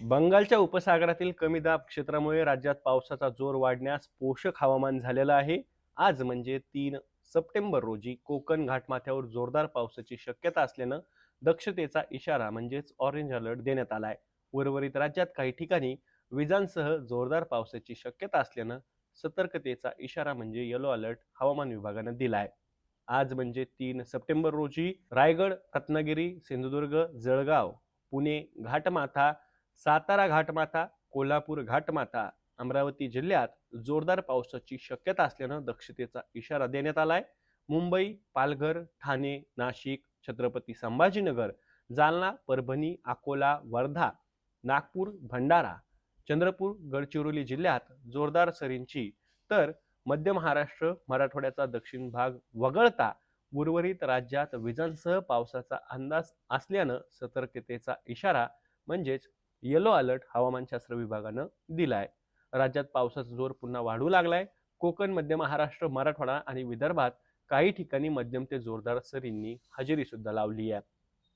बंगालच्या उपसागरातील कमी दाब क्षेत्रामुळे राज्यात पावसाचा जोर वाढण्यास पोषक हवामान झालेलं आहे. आज म्हणजे 3 सप्टेंबर रोजी कोकण घाटमाथ्यावर जोरदार पावसाची शक्यता असल्यानं दक्षतेचा इशारा म्हणजेच ऑरेंज अलर्ट देण्यात आलाय. उर्वरित राज्यात काही ठिकाणी विजांसह जोरदार पावसाची शक्यता असल्यानं सतर्कतेचा इशारा म्हणजे येलो अलर्ट हवामान विभागानं दिलाय. आज म्हणजे 3 सप्टेंबर रोजी रायगड, रत्नागिरी, सिंधुदुर्ग, जळगाव, पुणे घाटमाथा, सातारा घाटमाथा, कोल्हापूर घाटमाथा, अमरावती जिल्ह्यात जोरदार पावसाची शक्यता असल्यानं दक्षतेचा इशारा देण्यात आलाय. मुंबई, पालघर, ठाणे, नाशिक, छत्रपती संभाजीनगर, जालना, परभणी, अकोला, वर्धा, नागपूर, भंडारा, चंद्रपूर, गडचिरोली जिल्ह्यात जोरदार सरींची, तर मध्य महाराष्ट्र, मराठवाड्याचा दक्षिण भाग वगळता उर्वरित राज्यात विजांसह पावसाचा अंदाज असल्यानं सतर्कतेचा इशारा म्हणजेच येलो अलर्ट हवामानशास्त्र विभागानं दिलाय. राज्यात पावसाचा जोर पुन्हा वाढू लागलाय. कोकण, मध्य महाराष्ट्र, मराठवाडा आणि विदर्भात काही ठिकाणी मध्यम ते जोरदार सरींनी हजेरी सुद्धा लावली आहे.